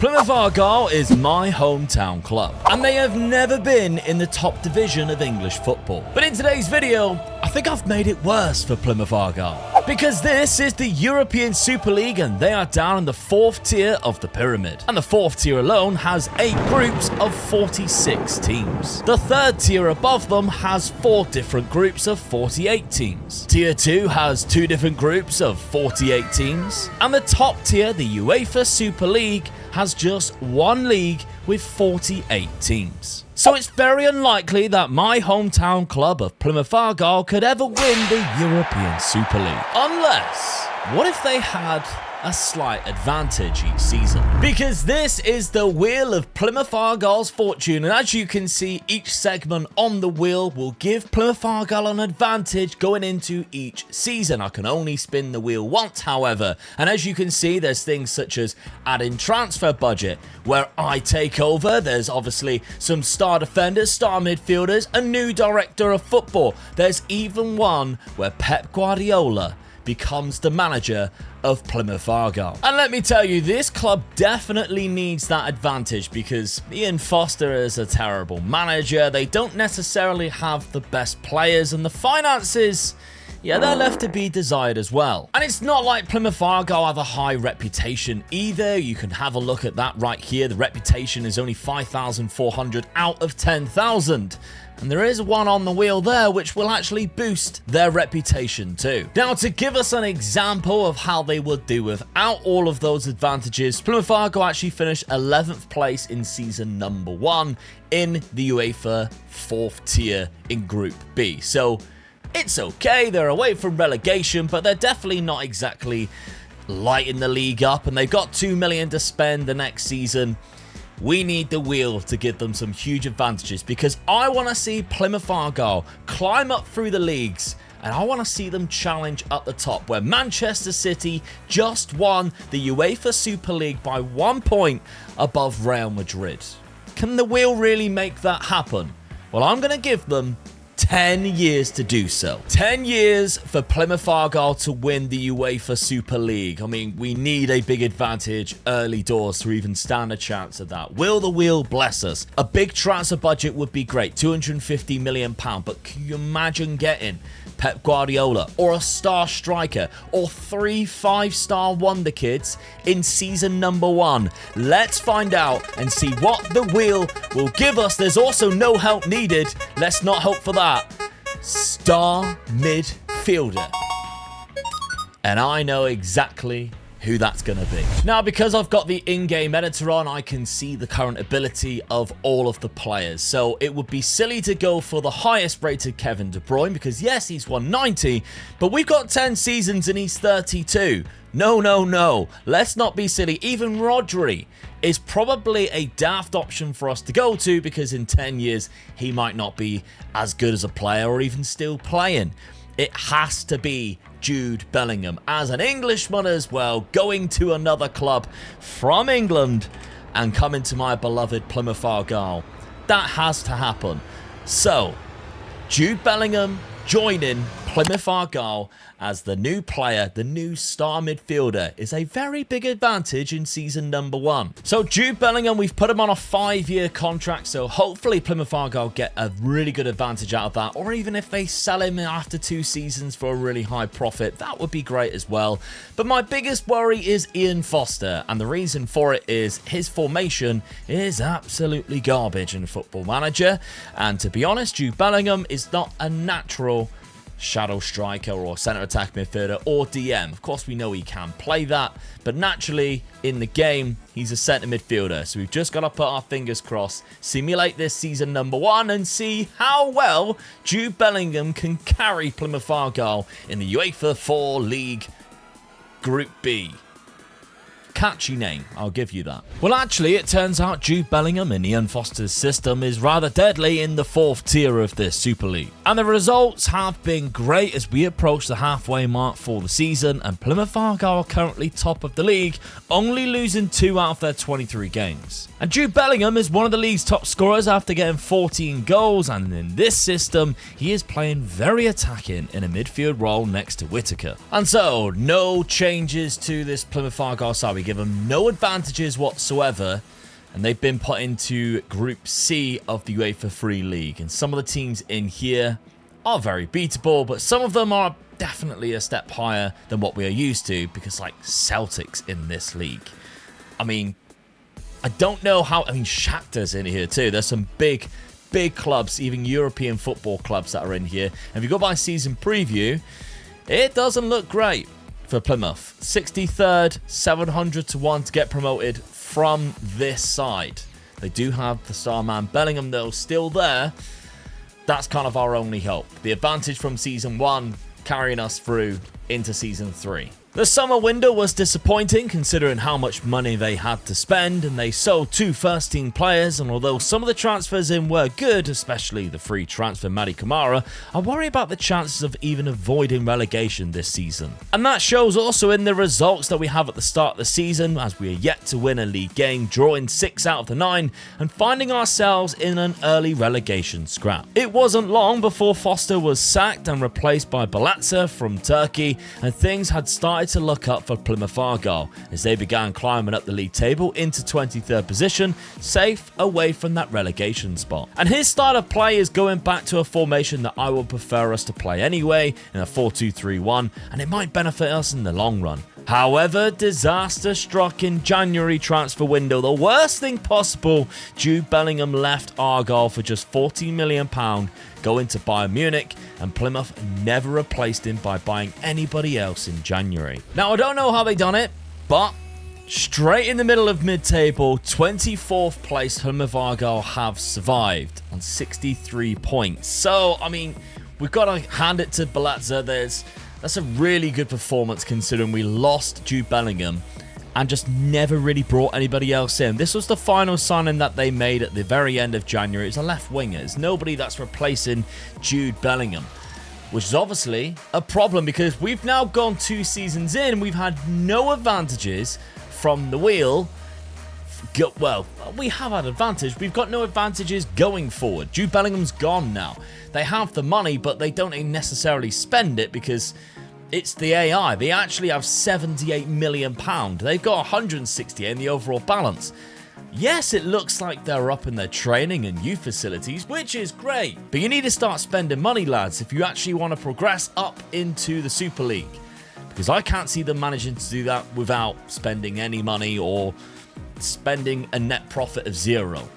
Plymouth Argyle is my hometown club, and they have never been in the top division of English football. But in today's video, I think I've made it worse for Plymouth Argyle, because this is the European Super League and they are down in the 4th tier of the pyramid. And the 4th tier alone has 8 groups of 46 teams. The 3rd tier above them has 4 different groups of 48 teams. Tier 2 has 2 different groups of 48 teams. And the top tier, the UEFA Super League, has just one league with 48 teams. So it's very unlikely that my hometown club of Plymouth Argyle could ever win the European Super League. Unless, what if they had a slight advantage each season? Because this is the wheel of Plymouth Argyle's fortune, and as you can see, each segment on the wheel will give Plymouth Argyle an advantage going into each season. I can only spin the wheel once, however, and as you can see, there's things such as adding transfer budget, where I take over. There's obviously some star defenders, star midfielders, a new director of football. There's even one where Pep Guardiola becomes the manager of Plymouth Argyle. And let me tell you, this club definitely needs that advantage because Ian Foster is a terrible manager. They don't necessarily have the best players, and the finances, yeah, they're left to be desired as well. And it's not like Plymouth Argyle have a high reputation either. You can have a look at that right here. The reputation is only 5,400 out of 10,000. And there is one on the wheel there which will actually boost their reputation too. Now, to give us an example of how they would do without all of those advantages, Plymouth Argyle actually finished 11th place in season number 1 in the UEFA 4th tier in Group B. So it's okay, they're away from relegation, but they're definitely not exactly lighting the league up, and they've got 2 million to spend the next season. We need the wheel to give them some huge advantages because I want to see Plymouth Argyle climb up through the leagues, and I want to see them challenge at the top, where Manchester City just won the UEFA Super League by 1 point above Real Madrid. Can the wheel really make that happen? Well, I'm going to give them 10 years to do so. 10 years for Plymouth Argyle to win the UEFA Super League. I mean, we need a big advantage early doors to even stand a chance of that. Will the wheel bless us? A big transfer budget would be great, £250 million, but can you imagine getting Pep Guardiola or a star striker or 3 5-star wonder kids in season number 1? Let's find out and see what the wheel will give us. There's also no help needed. Let's not hope for that. Star midfielder. And I know exactly who that's going to be. Now, because I've got the in-game editor on, I can see the current ability of all of the players. So it would be silly to go for the highest rated Kevin De Bruyne because yes, he's 190, but we've got 10 seasons and he's 32. No. Let's not be silly. Even Rodri is probably a daft option for us to go to because in 10 years, he might not be as good as a player or even still playing. It has to be Jude Bellingham as an Englishman as well, going to another club from England and coming to my beloved Plymouth Argyle. That has to happen. So, Jude Bellingham joining Plymouth Argyle as the new player, the new star midfielder, is a very big advantage in season number 1. So Jude Bellingham, we've put him on a 5-year contract, so hopefully Plymouth Argyle get a really good advantage out of that, or even if they sell him after 2 seasons for a really high profit, that would be great as well. But my biggest worry is Ian Foster, and the reason for it is his formation is absolutely garbage in Football Manager, and to be honest, Jude Bellingham is not a natural shadow striker or centre attack midfielder or DM. Of course, we know he can play that, but naturally in the game, he's a centre midfielder. So we've just got to put our fingers crossed, simulate this season number 1 and see how well Jude Bellingham can carry Plymouth Argyle in the UEFA 4 League Group B. Catchy name, I'll give you that. Well, actually, it turns out Jude Bellingham in Ian Foster's system is rather deadly in the 4th tier of this Super League. And the results have been great as we approach the halfway mark for the season, and Plymouth Argyle are currently top of the league, only losing 2 out of their 23 games. And Jude Bellingham is one of the league's top scorers after getting 14 goals, and in this system, he is playing very attacking in a midfield role next to Whittaker. And so, no changes to this Plymouth Argyle side. We We give them no advantages whatsoever. And they've been put into Group C of the UEFA Free League. And some of the teams in here are very beatable, but some of them are definitely a step higher than what we are used to, because like Celtic's in this league. I mean, I don't know how... I mean, Shakhtar's in here too. There's some big clubs, even European football clubs that are in here. And if you go by season preview, it doesn't look great for Plymouth. 63rd, 700 to 1 to get promoted from this side. They do have the star man Bellingham though still there. That's kind of our only hope. The advantage from season 1 carrying us through into season 3. The summer window was disappointing considering how much money they had to spend, and they sold 2 first-team players, and although some of the transfers in were good, especially the free transfer Mady Kamara, I worry about the chances of even avoiding relegation this season. And that shows also in the results that we have at the start of the season, as we are yet to win a league game, drawing 6 out of the 9 and finding ourselves in an early relegation scrap. It wasn't long before Foster was sacked and replaced by Balatza from Turkey, and things had started to look up for Plymouth Argyle as they began climbing up the league table into 23rd position, safe away from that relegation spot. And his style of play is going back to a formation that I would prefer us to play anyway, in a 4-2-3-1, and it might benefit us in the long run. However, disaster struck in January transfer window. The worst thing possible, Jude Bellingham left Argyle for just £40 million, going to Bayern Munich, and Plymouth never replaced him by buying anybody else in January. Now, I don't know how they done it, but straight in the middle of mid-table, 24th place, Plymouth Argyle have survived on 63 points. So, I mean, we've got to hand it to Balatza. That's a really good performance considering we lost Jude Bellingham and just never really brought anybody else in. This was the final signing that they made at the very end of January. It's a left winger. It's nobody that's replacing Jude Bellingham, which is obviously a problem because we've now gone 2 seasons in. We've had no advantages from the wheel. Well, we have had advantage. We've got no advantages going forward. Jude Bellingham's gone now. They have the money, but they don't necessarily spend it because it's the AI. They actually have £78 million. They've got 168 in the overall balance. Yes, it looks like they're up in their training and youth facilities, which is great. But you need to start spending money, lads, if you actually want to progress up into the Super League. Because I can't see them managing to do that without spending any money or spending a net profit of 0.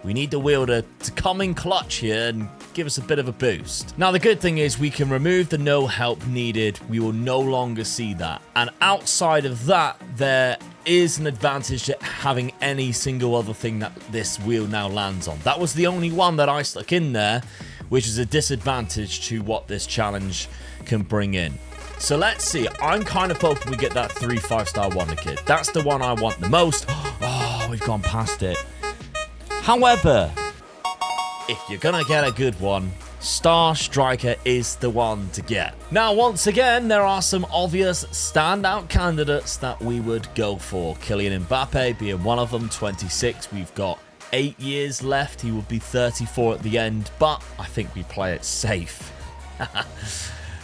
We need the wheel to come in clutch here and give us a bit of a boost. Now, the good thing is we can remove the no help needed. We will no longer see that. And outside of that, there is an advantage to having any single other thing that this wheel now lands on. That was the only one that I stuck in there, which is a disadvantage to what this challenge can bring in. So let's see. I'm kind of hoping we get that 3 5-star wonder kid. That's the one I want the most. Oh, we've gone past it. However, if you're going to get a good one, Star Striker is the one to get. Now, once again, there are some obvious standout candidates that we would go for. Kylian Mbappe being one of them, 26. We've got 8 years left. He will be 34 at the end, but I think we play it safe.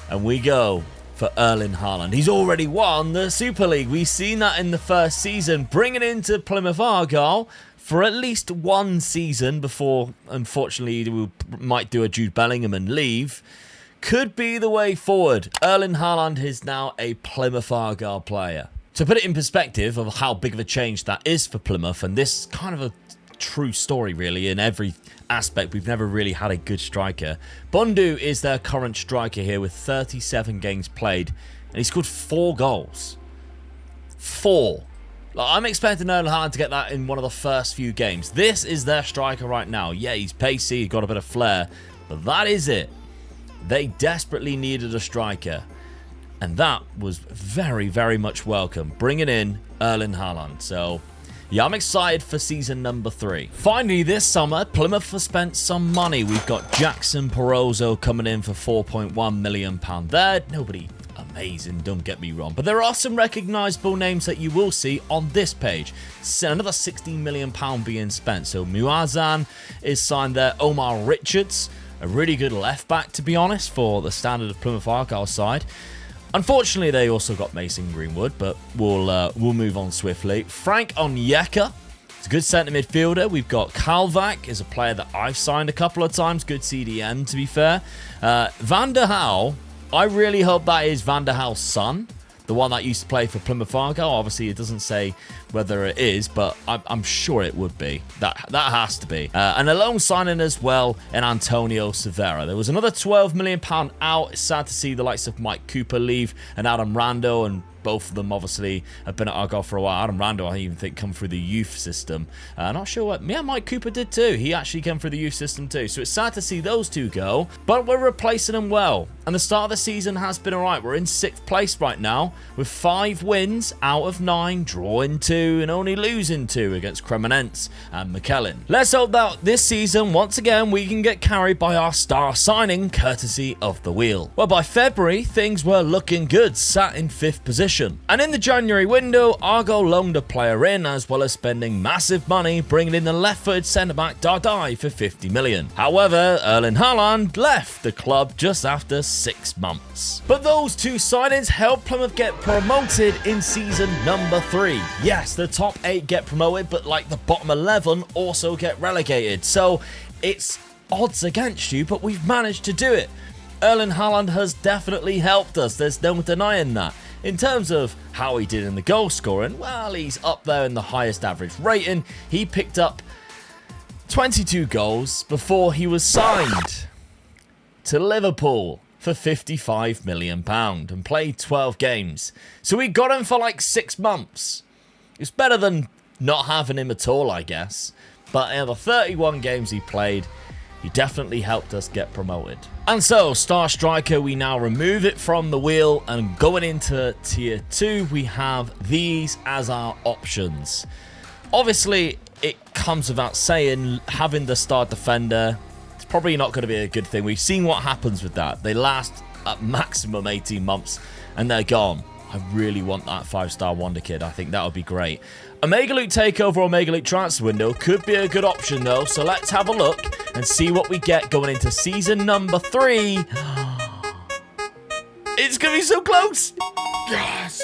And we go for Erling Haaland. He's already won the Super League. We've seen that in the first season, bringing into Plymouth Argyle for at least one season before, unfortunately, we might do a Jude Bellingham and leave. Could be the way forward. Erling Haaland is now a Plymouth Argyle player. To put it in perspective of how big of a change that is for Plymouth, and this is kind of a true story really in every aspect. We've never really had a good striker. Bundu is their current striker here with 37 games played, and he scored 4 goals. 4. I'm expecting Erling Haaland to get that in one of the first few games. This is their striker right now. Yeah, he's pacey, he's got a bit of flair, but that is it. They desperately needed a striker, and that was very, very much welcome, bringing in Erling Haaland. So, yeah, I'm excited for season number 3. Finally, this summer, Plymouth have spent some money. We've got Jackson Porozzo coming in for £4.1 million there. Nobody amazing, don't get me wrong, but there are some recognisable names that you will see on this page. So another £16 million being spent. So Muazzan is signed there. Omar Richards, a really good left back, to be honest, for the standard of Plymouth Argyle side. Unfortunately, they also got Mason Greenwood, but we'll move on swiftly. Frank Onyeka. It's a good centre midfielder. We've got Kalvak, is a player that I've signed a couple of times. Good CDM, to be fair. Van der Hal, I really hope that is Van der Hal's son, the one that used to play for Plymouth Argyle. Obviously, it doesn't say whether it is, but I'm sure it would be. That has to be. And a loan signing as well in Antonio Severa. There was another £12 million out. It's sad to see the likes of Mike Cooper leave and Adam Rando, and both of them obviously have been at Argyle for a while. Adam Rando, I even think, come through the youth system. Not sure what... Yeah, Mike Cooper did too. He actually came through the youth system too. So it's sad to see those two go, but we're replacing them well. And the start of the season has been alright. We're in 6th place right now with 5 wins out of 9, drawing 2 and only losing 2 against Cremonense and McKellen. Let's hope that this season, once again, we can get carried by our star signing, courtesy of the wheel. Well, by February, things were looking good, sat in 5th position. And in the January window, Argyle loaned a player in, as well as spending massive money, bringing in the left-footed centre-back Dardai for 50 million. However, Erling Haaland left the club just after 6 months. But those 2 signings helped Plymouth get promoted in season number 3. Yes, the top 8 get promoted, but like the bottom 11 also get relegated. So it's odds against you, but we've managed to do it. Erling Haaland has definitely helped us. There's no denying that. In terms of how he did in the goal scoring, well, he's up there in the highest average rating. He picked up 22 goals before he was signed to Liverpool for £55 million and played 12 games. So we got him for like 6 months. It's better than not having him at all, I guess. But in the 31 games he played, he definitely helped us get promoted. And so, Star Striker, we now remove it from the wheel, and going into Tier 2, we have these as our options. Obviously, it comes without saying, having the star defender, it's probably not going to be a good thing. We've seen what happens with that. They last at maximum 18 months, and they're gone. I really want that 5-star Wonder Kid. I think that would be great. Omega Loot Takeover or Omega Loot Transfer Window could be a good option, though. So let's have a look and see what we get going into season number 3. It's going to be so close. Yes.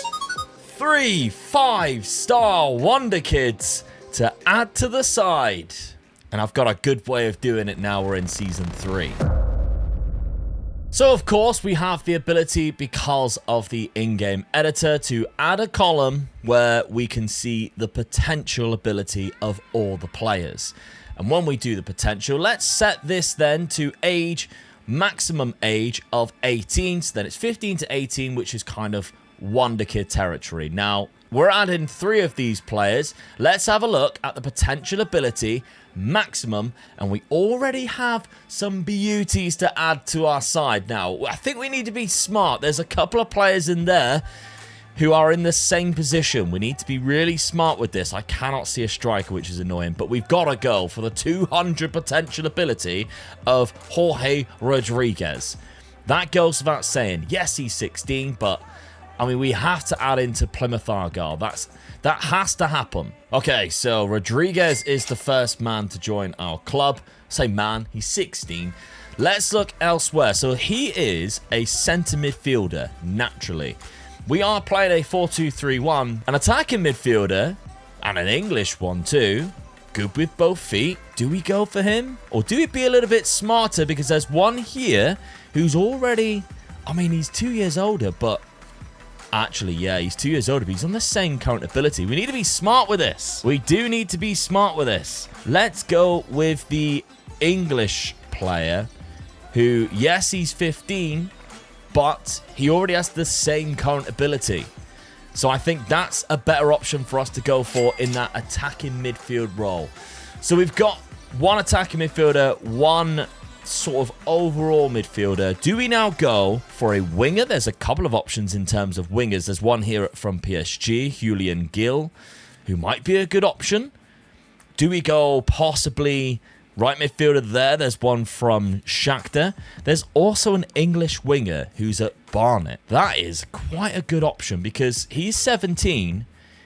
3 5-star Wonder Kids to add to the side. And I've got a good way of doing it now we're in season 3. So, of course, we have the ability, because of the in-game editor, to add a column where we can see the potential ability of all the players. And when we do the potential, let's set this then to maximum age of 18. So then it's 15 to 18, which is kind of Wonder Kid territory. Now, we're adding 3 of these players. Let's have a look at the potential ability maximum, and we already have some beauties to add to our side. Now, I think we need to be smart. There's a couple of players in there who are in the same position. We need to be really smart with this. I cannot see a striker, which is annoying, but we've got to go for the 200 potential ability of Jorge Rodriguez. That goes without saying. Yes, he's 16, but I mean, we have to add into Plymouth Argyle. That has to happen. Okay, so Rodriguez is the first man to join our club. Say man, he's 16. Let's look elsewhere. So he is a centre midfielder, naturally. We are playing a 4-2-3-1, an attacking midfielder, and an English one too. Good with both feet. Do we go for him? Or do we be a little bit smarter? Because there's one here who's already... I mean, he's 2 years older, but... Actually, yeah, he's 2 years older, but he's on the same current ability. We need to be smart with this. We do need to be smart with this. Let's go with the English player who, yes, he's 15, but he already has the same current ability. So I think that's a better option for us to go for in that attacking midfield role. So we've got one attacking midfielder, one sort of overall midfielder. Do we now go for a winger? There's a couple of options in terms of wingers. There's one here from PSG, Julian Gill, who might be a good option. Do we go possibly right midfielder there? There's one from Shakhtar. There's also an English winger who's at Barnet. That is quite a good option because he's 17.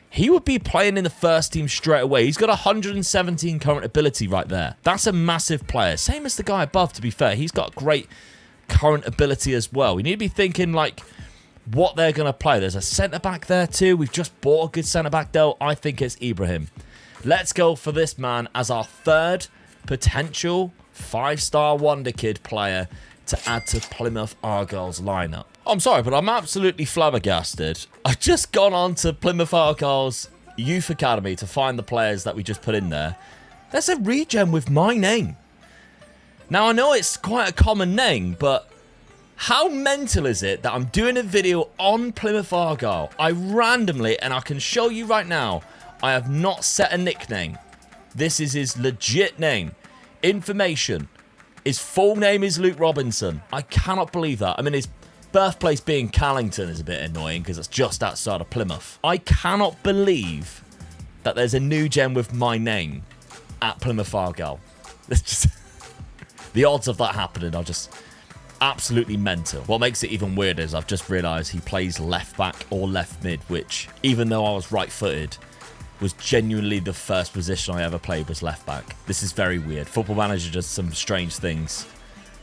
He would be playing in the first team straight away. He's got 117 current ability right there. That's a massive player. Same as the guy above, to be fair. He's got great current ability as well. We need to be thinking like what they're going to play. There's a centre-back there too. We've just bought a good centre-back though. I think it's Ibrahim. Let's go for this man as our third potential 5-star wonder kid player to add to Plymouth Argyle's lineup. I'm sorry, but I'm absolutely flabbergasted. I've just gone on to Plymouth Argyle's youth academy to find the players that we just put in there. There's a regen with my name. Now, I know it's quite a common name, but how mental is it that I'm doing a video on Plymouth Argyle? I randomly, and I can show you right now, I have not set a nickname. This is his legit name. Information. His full name is Luke Robinson. I cannot believe that. I mean, his birthplace being Callington is a bit annoying because it's just outside of Plymouth. I cannot believe that there's a new gen with my name at Plymouth Argyle. It's just the odds of that happening are just absolutely mental. What makes it even weirder is I've just realised he plays left back or left mid, which, even though I was right-footed, was genuinely the first position I ever played was left back. This is very weird. Football Manager does some strange things.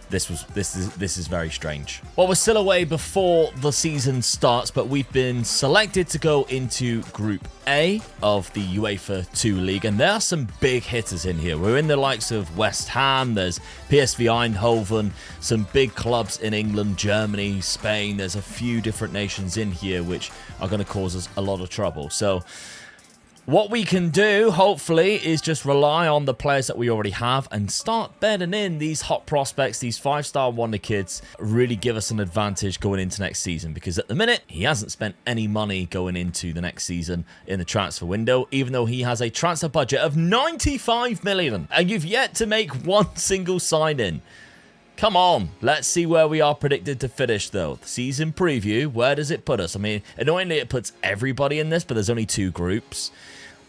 This is very strange. Well, we're still away before the season starts, but we've been selected to go into Group A of the UEFA 2 League, and there are some big hitters in here. We're in the likes of West Ham, there's PSV Eindhoven, some big clubs in England, Germany, Spain. There's a few different nations in here which are going to cause us a lot of trouble. So what we can do, hopefully, is just rely on the players that we already have and start bedding in these hot prospects, these 5-star wonder kids, really give us an advantage going into next season. Because at the minute, he hasn't spent any money going into the next season in the transfer window, even though he has a transfer budget of 95 million. And you've yet to make one single sign-in. Come on, let's see where we are predicted to finish, though. The season preview, where does it put us? I mean, annoyingly, it puts everybody in this, but there's only 2 groups.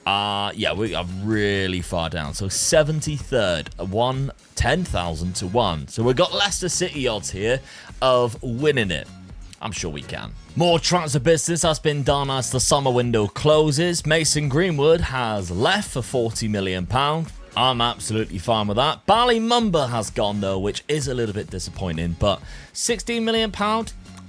Yeah, we are really far down. So 73rd, 10,000 to 1. So we've got Leicester City odds here of winning it. I'm sure we can. More transfer business has been done as the summer window closes. Mason Greenwood has left for £40 million. I'm absolutely fine with that. Bali Mumba has gone, though, which is a little bit disappointing. But £16 million,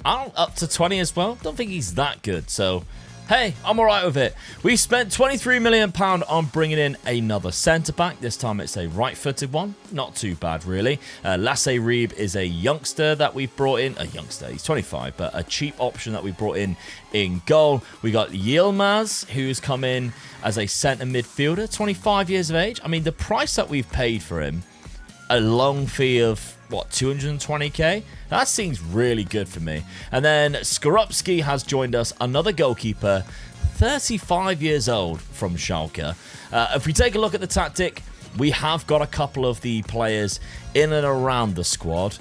up to 20 as well. Don't think he's that good, so hey, I'm all right with it. We spent £23 million on bringing in another centre-back. This time it's a right-footed one. Not too bad, really. Lasse Reeb is a youngster that we've brought in. A youngster, he's 25, but a cheap option that we brought in goal. We got Yilmaz, who's come in as a centre midfielder, 25 years of age. I mean, the price that we've paid for him, a long fee of, what, 220k? That seems really good for me. And then Skorupski has joined us, another goalkeeper, 35 years old from Schalke. If we take a look at the tactic, we have got a couple of the players in and around the squad.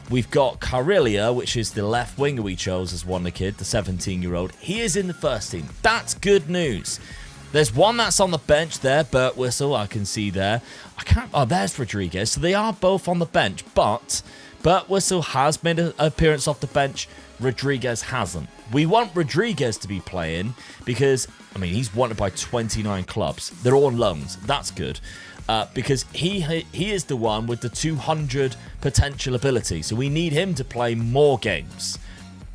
We've got Carilia, which is the left winger we chose as wonder kid, the 17-year-old. He is in the first team. That's good news. There's one that's on the bench there, Bert Whistle, I can see there. Oh, there's Rodriguez. So they are both on the bench, but Bert Whistle has made an appearance off the bench. Rodriguez hasn't. We want Rodriguez to be playing because, I mean, he's wanted by 29 clubs. They're all loans. That's good. Because he is the one with the 200 potential ability. So we need him to play more games.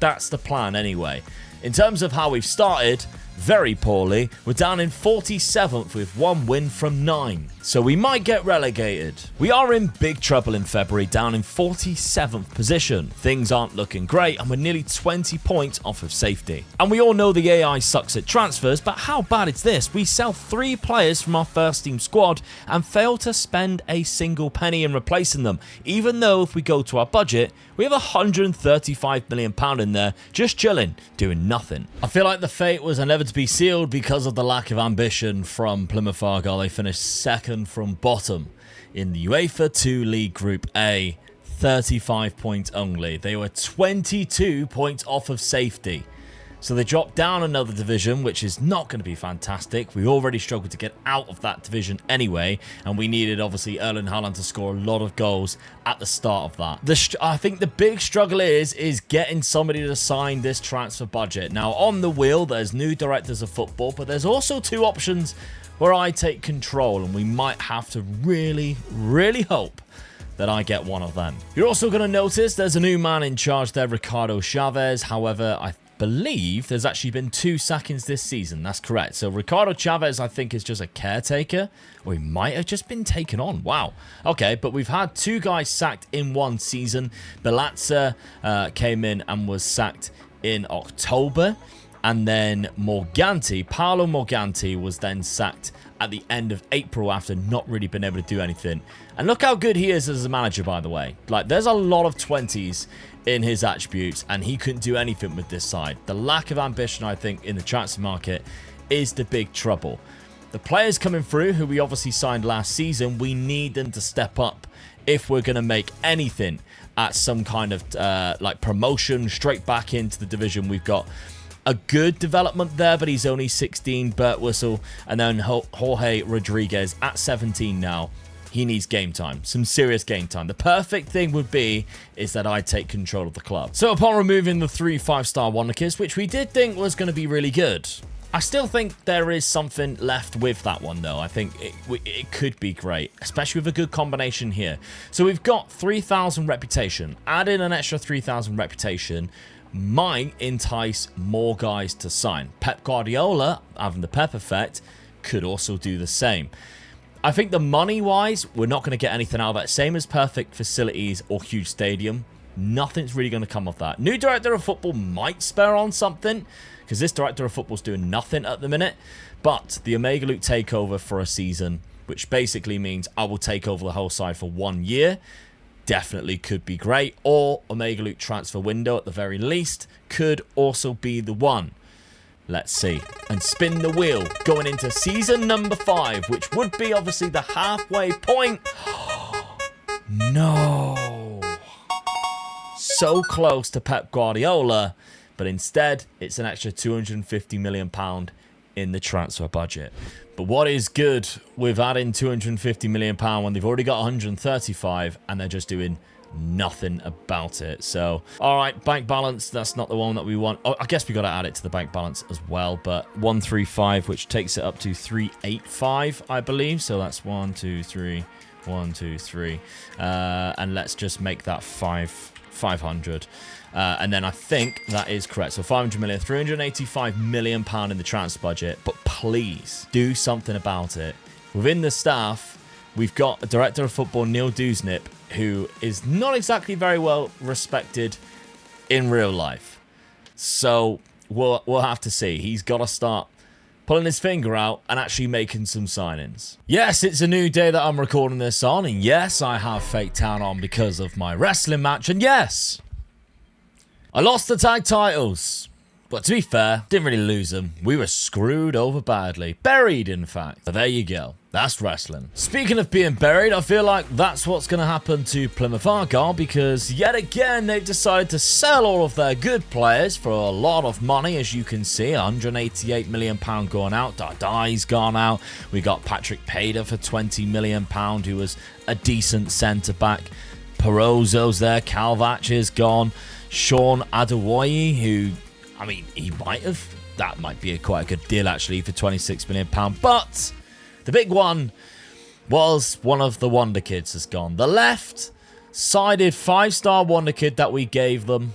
That's the plan anyway. In terms of how we've started, very poorly. We're down in 47th with 1 win from 9. So we might get relegated. We are in big trouble in February, down in 47th position. Things aren't looking great and we're nearly 20 points off of safety. And we all know the AI sucks at transfers, but how bad is this? We sell 3 players from our first team squad and fail to spend a single penny in replacing them, even though if we go to our budget, we have £135 million in there, just chilling, doing nothing. I feel like the fate was never to be sealed because of the lack of ambition from Plymouth Argyle. They finished second from bottom in the UEFA 2 League Group A, 35 points only. They were 22 points off of safety. So they dropped down another division, which is not going to be fantastic. We already struggled to get out of that division anyway, and we needed, obviously, Erling Haaland to score a lot of goals at the start of that. I think the big struggle is getting somebody to sign this transfer budget. Now, on the wheel, there's new directors of football, but there's also 2 options where I take control, and we might have to really, really hope that I get one of them. You're also going to notice there's a new man in charge there, Ricardo Chavez. However, I believe there's actually been 2 sackings this season. That's correct. So Ricardo Chavez, I think, is just a caretaker, or he might have just been taken on. Wow. Okay, but we've had 2 guys sacked in 1 season. Belatza came in and was sacked in October. And then Morganti, Paolo Morganti, was then sacked at the end of April after not really being able to do anything. And look how good he is as a manager, by the way. Like, there's a lot of 20s in his attributes, and he couldn't do anything with this side. The lack of ambition, I think, in the transfer market is the big trouble. The players coming through, who we obviously signed last season, we need them to step up if we're going to make anything at some kind of like promotion straight back into the division. We've got a good development there, but he's only 16, Bert Whistle, and then Jorge Rodriguez at 17 now. He needs game time, some serious game time. The perfect thing would be is that I take control of the club. So upon removing the 3 5-star wonder kids, which we did think was going to be really good, I still think there is something left with that one, though. I think it could be great, especially with a good combination here. So we've got 3,000 reputation. Add in an extra 3,000 reputation might entice more guys to sign. Pep Guardiola, having the Pep effect, could also do the same. I think the money-wise, we're not going to get anything out of that. Same as perfect facilities or huge stadium. Nothing's really going to come of that. New director of football might spare on something, because this director of football's doing nothing at the minute. But the Omega Luke takeover for a season, which basically means I will take over the whole side for 1 year, definitely could be great. Or Omega Luke transfer window at the very least could also be the one. Let's see. And spin the wheel going into season number 5, which would be obviously the halfway point. No. So close to Pep Guardiola, but instead it's an extra £250 million in the transfer budget. But what is good with adding £250 million when they've already got 135 and they're just doing nothing about it? So, all right, bank balance, that's not the one that we want. Oh, I guess we got to add it to the bank balance as well, but 135, which takes it up to 385, I believe. So that's 1, 2, 3, 1, 2, 3. And let's just make that 500. And then I think that is correct. So 500 million, 385 million pound in the transfer budget. But please do something about it. Within the staff, we've got a director of football, Neil Dusnip, who is not exactly very well respected in real life. So we'll have to see. He's got to start pulling his finger out and actually making some signings. Yes, it's a new day that I'm recording this on, and yes, I have Fake Town on because of my wrestling match, and yes, I lost the tag titles. But to be fair, didn't really lose them. We were screwed over badly. Buried, in fact. But there you go. That's wrestling. Speaking of being buried, I feel like that's what's going to happen to Plymouth Argyle, because yet again, they've decided to sell all of their good players for a lot of money. As you can see, £188 million going out. Dardai's gone out. We got Patrick Pader for £20 million, who was a decent centre-back. Perozzo's there. Calvach is gone. Sean Adewoye, who, I mean, he might have. That might be quite a good deal, actually, for £26 million. But the big one was one of the Wonder Kids has gone. The left-sided 5-star Wonder Kid that we gave them,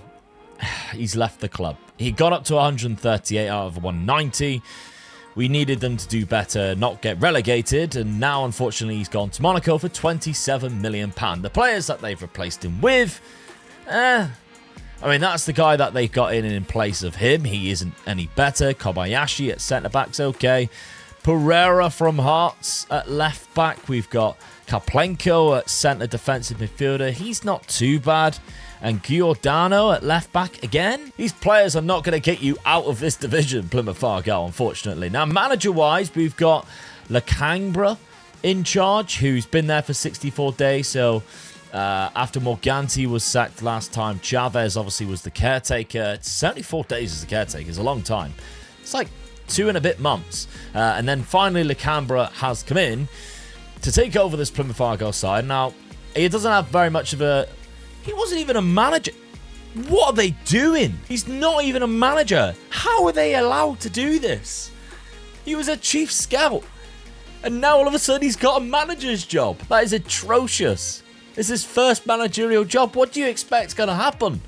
he's left the club. He got up to 138 out of 190. We needed them to do better, not get relegated, and now, unfortunately, he's gone to Monaco for £27 million. The players that they've replaced him with, I mean, that's the guy that they got in place of him. He isn't any better. Kobayashi at centre-back's okay. Pereira from Hearts at left-back. We've got Kaplenko at centre defensive midfielder. He's not too bad. And Giordano at left-back again. These players are not going to get you out of this division, Plymouth Argyle, unfortunately. Now, manager-wise, we've got Lacambra in charge, who's been there for 64 days, so after Morganti was sacked last time, Chavez obviously was the caretaker. 74 days as the caretaker is a long time. It's like 2 and a bit months. And then finally, Lacambra has come in to take over this Plymouth Argyle side. Now, he doesn't have very much of a... He wasn't even a manager. What are they doing? He's not even a manager. How are they allowed to do this? He was a chief scout. And now all of a sudden he's got a manager's job. That is atrocious. It's his first managerial job. What do you expect's going to happen?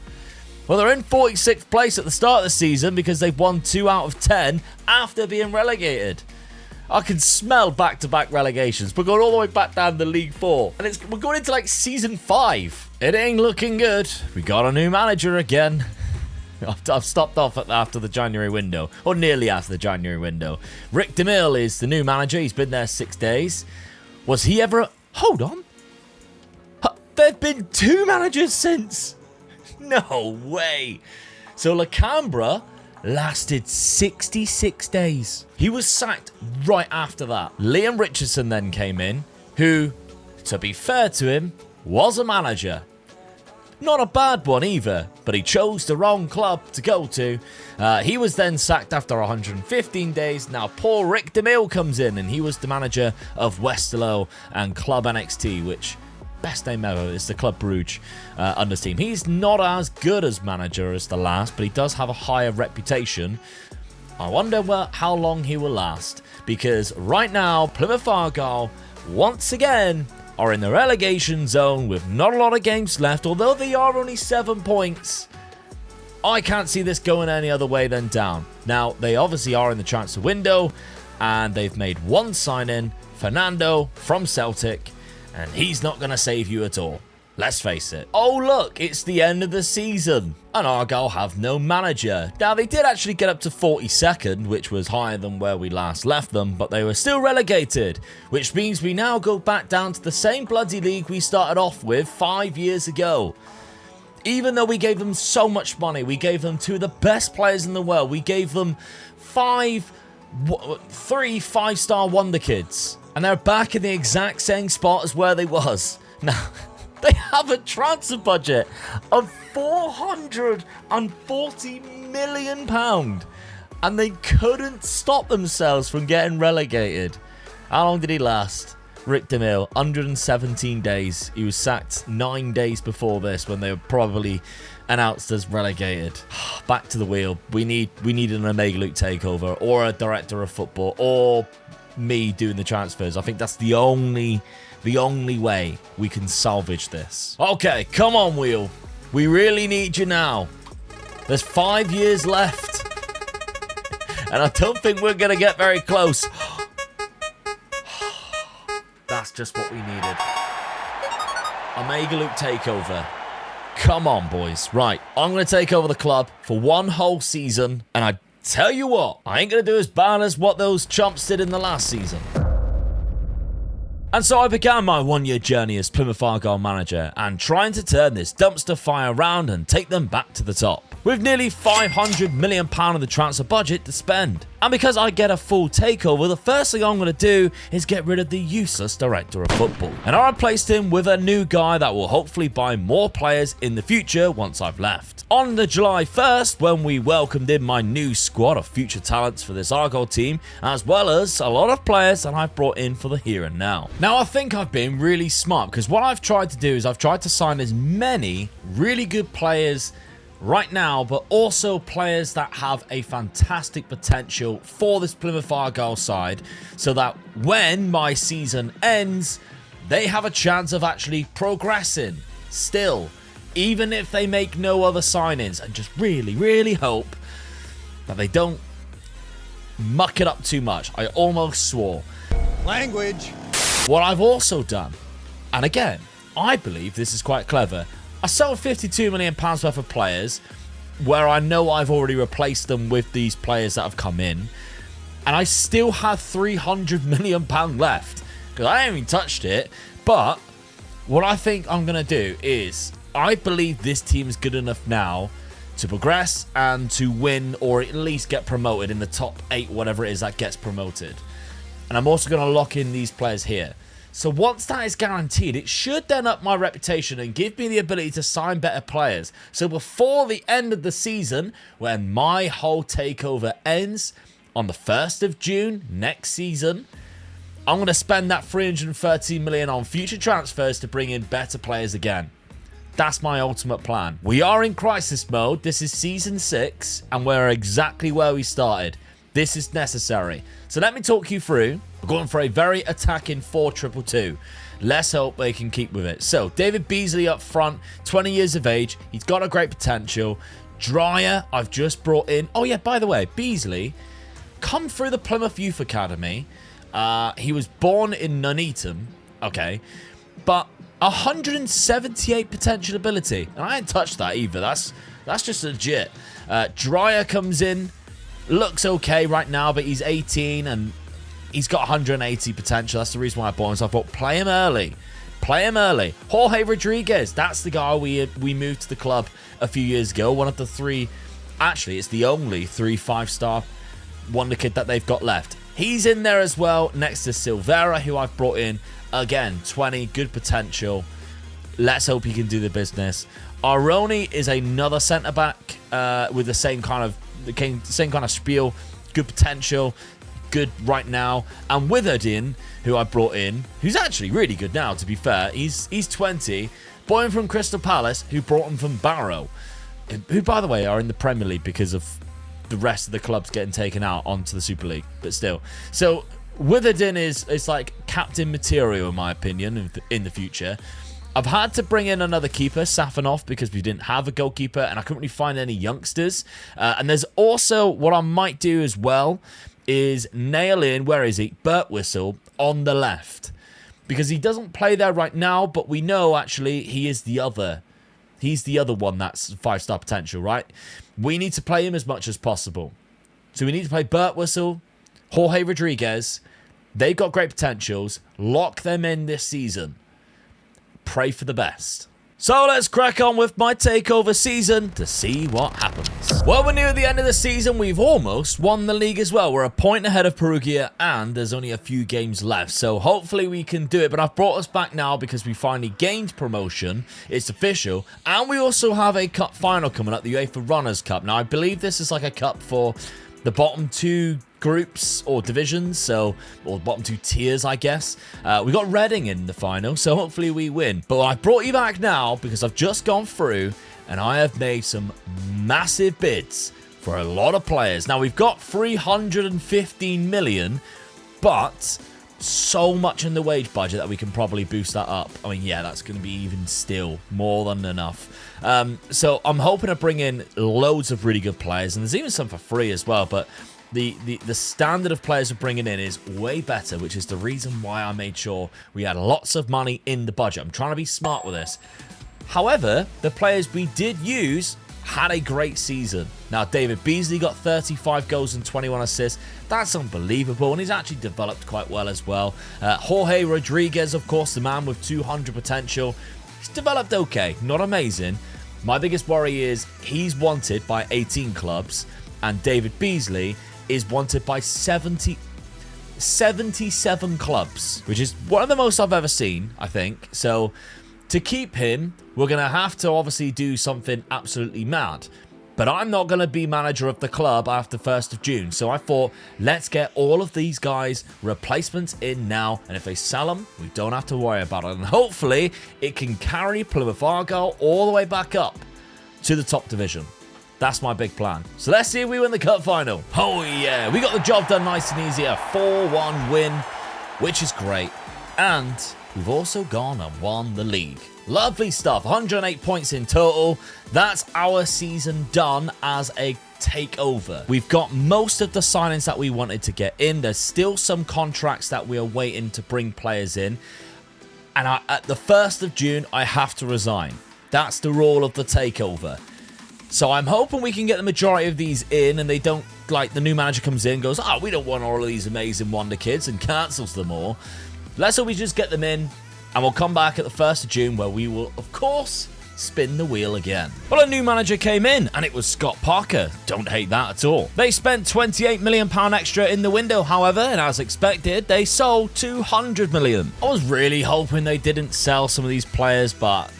Well, they're in 46th place at the start of the season because they've won 2 out of 10 after being relegated. I can smell back-to-back relegations. We're going all the way back down to League 4. And we're going into like Season 5. It ain't looking good. We got a new manager again. I've stopped off after the January window. Or nearly after the January window. Rick DeMille is the new manager. He's been there 6 days. Was he ever... Hold on. There've been 2 managers since... No way. So Lacambra lasted 66 days. He was sacked right after that. Liam Richardson then came in, who, to be fair to him, was a manager. Not a bad one either, but he chose the wrong club to go to. He was then sacked after 115 days. Now poor Rick DeMille comes in, and he was the manager of Westerlo and Club NXT, which... best name ever. It's the Club Brugge under team. He's not as good as manager as the last, but he does have a higher reputation. I wonder how long he will last, because right now Plymouth Argyle once again are in the relegation zone with not a lot of games left, although they are only 7 points. I can't see this going any other way than down. Now, they obviously are in the transfer window, and they've made one sign-in, Fernando from Celtic, and he's not going to save you at all. Let's face it. Oh look, it's the end of the season, and Argyle have no manager. Now they did actually get up to 42nd, which was higher than where we last left them, but they were still relegated, which means we now go back down to the same bloody league we started off with 5 years ago. Even though we gave them so much money, we gave them 2 of the best players in the world, we gave them 3 5-star wonder kids. And they're back in the exact same spot as where they was. Now, they have a transfer budget of £440 million. And they couldn't stop themselves from getting relegated. How long did he last? Rick DeMille, 117 days. He was sacked 9 days before this when they were probably announced as relegated. Back to the wheel. We need an Omega Luke takeover, or a director of football, or... me doing the transfers. I think that's the only way we can salvage this. Okay, come on, Wheel. We really need you now. There's 5 years left. And I don't think we're going to get very close. That's just what we needed. Omega Luke takeover. Come on, boys. Right, I'm going to take over the club for 1 whole season, and I tell you what, I ain't going to do as bad as what those chumps did in the last season. And so I began my 1-year journey as Plymouth Argyle manager and trying to turn this dumpster fire around and take them back to the top. With nearly £500 million of the transfer budget to spend. And because I get a full takeover, the first thing I'm going to do is get rid of the useless director of football. And I replaced him with a new guy that will hopefully buy more players in the future once I've left. On the July 1st, when we welcomed in my new squad of future talents for this Argyle team, as well as a lot of players that I've brought in for the here and now. Now I think I've been really smart, because what I've tried to do is I've tried to sign as many really good players right now, but also players that have a fantastic potential for this Plymouth Argyle side, so that when my season ends, they have a chance of actually progressing still, even if they make no other signings, and just really, really hope that they don't muck it up too much. I almost swore. Language. What I've also done, and again, I believe this is quite clever, I sold £52 million worth of players where I know I've already replaced them with these players that have come in, and I still have £300 million left because I haven't even touched it. But what I think I'm going to do is I believe this team is good enough now to progress and to win, or at least get promoted in the top 8, whatever it is that gets promoted. And I'm also going to lock in these players here. So once that is guaranteed, it should then up my reputation and give me the ability to sign better players. So before the end of the season, when my whole takeover ends on the 1st of June next season, I'm going to spend that $313 million on future transfers to bring in better players again. That's my ultimate plan. We are in crisis mode. This is season 6, and we're exactly where we started. This is necessary. So let me talk you through We're going for a very attacking 4-2-2-2. Let's hope they can keep with it. So, David Beasley up front, 20 years of age. He's got a great potential. Dryer, I've just brought in. Oh, yeah, by the way, Beasley, come through the Plymouth Youth Academy. He was born in Nuneaton. Okay. But 178 potential ability. And I ain't touched that either. That's just legit. Dryer comes in. Looks okay right now, but he's 18 and he's got 180 potential. That's the reason why I bought him. So I thought, play him early. Play him early. Jorge Rodriguez. That's the guy we moved to the club a few years ago. One of the three. Actually, it's the only 3 5-star wonder kid that they've got left. He's in there as well, next to Silvera, who I've brought in. Again, 20, good potential. Let's hope he can do the business. Aroni is another centre-back with the same kind of spiel. Good potential, good right now. And Witherdin, who I brought in, who's actually really good now, to be fair. He's 20. Bought him from Crystal Palace, who brought him from Barrow, who, by the way, are in the Premier League because of the rest of the clubs getting taken out onto the Super League. But still. So, Witherdin is like captain material, in my opinion, in the future. I've had to bring in another keeper, Safanov, because we didn't have a goalkeeper and I couldn't really find any youngsters. And there's also, what I might do as well, is nail in, where is he? Birtwistle on the left. Because he doesn't play there right now, but we know, actually, he's the other one that's 5-star potential, right? We need to play him as much as possible. So we need to play Birtwistle, Jorge Rodriguez. They've got great potentials. Lock them in this season. Pray for the best. So let's crack on with my takeover season to see what happens. Well, we're near the end of the season. We've almost won the league as well. We're a point ahead of Perugia and there's only a few games left. So hopefully we can do it. But I've brought us back now because we finally gained promotion. It's official. And we also have a cup final coming up, the UEFA Runners' Cup. Now, I believe this is like a cup for the bottom 2 groups or divisions, or bottom 2 tiers, I guess. We got Reading in the final, so hopefully we win. But I brought you back now because I've just gone through and I have made some massive bids for a lot of players. Now, we've got 315 million, but so much in the wage budget that we can probably boost that up. I mean, yeah, that's going to be even still more than enough. So I'm hoping to bring in loads of really good players, and there's even some for free as well, but the standard of players we're bringing in is way better, which is the reason why I made sure we had lots of money in the budget. I'm trying to be smart with this. However, the players we did use had a great season. Now, David Beasley got 35 goals and 21 assists. That's unbelievable, and he's actually developed quite well as well. Jorge Rodriguez, of course, the man with 200 potential. He's developed okay, not amazing. My biggest worry is he's wanted by 18 clubs, and David Beasley is wanted by 77 clubs, which is one of the most I've ever seen, I think. So to keep him, we're going to have to obviously do something absolutely mad. But I'm not going to be manager of the club after 1st of June. So I thought, let's get all of these guys replacements in now. And if they sell them, we don't have to worry about it. And hopefully, it can carry Plymouth Argyle all the way back up to the top division. That's my big plan. So let's see if we win the cup final. Oh yeah, we got the job done nice and easy. A 4-1 win, which is great. And we've also gone and won the league. Lovely stuff. 108 points in total. That's our season done as a takeover. We've got most of the signings that we wanted to get in. There's still some contracts that we are waiting to bring players in. And at the 1st of June, I have to resign. That's the rule of the takeover. So I'm hoping we can get the majority of these in and they don't, like, the new manager comes in and goes, we don't want all of these amazing wonder kids, and cancels them all. Let's hope we just get them in, and we'll come back at the 1st of June where we will, of course, spin the wheel again. Well, a new manager came in, and it was Scott Parker. Don't hate that at all. They spent £28 million extra in the window, however, and as expected, they sold £200 million. I was really hoping they didn't sell some of these players, but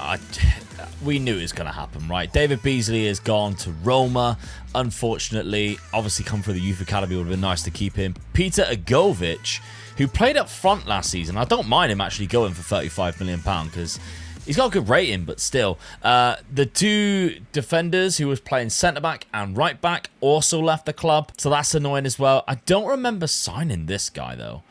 we knew it was going to happen, right? David Beasley has gone to Roma, unfortunately. Obviously, come through the youth academy, would have been nice to keep him. Peter Agovic, who played up front last season. I don't mind him actually going for £35 million because he's got a good rating, but still. The 2 defenders who was playing centre-back and right-back also left the club, so that's annoying as well. I don't remember signing this guy, though.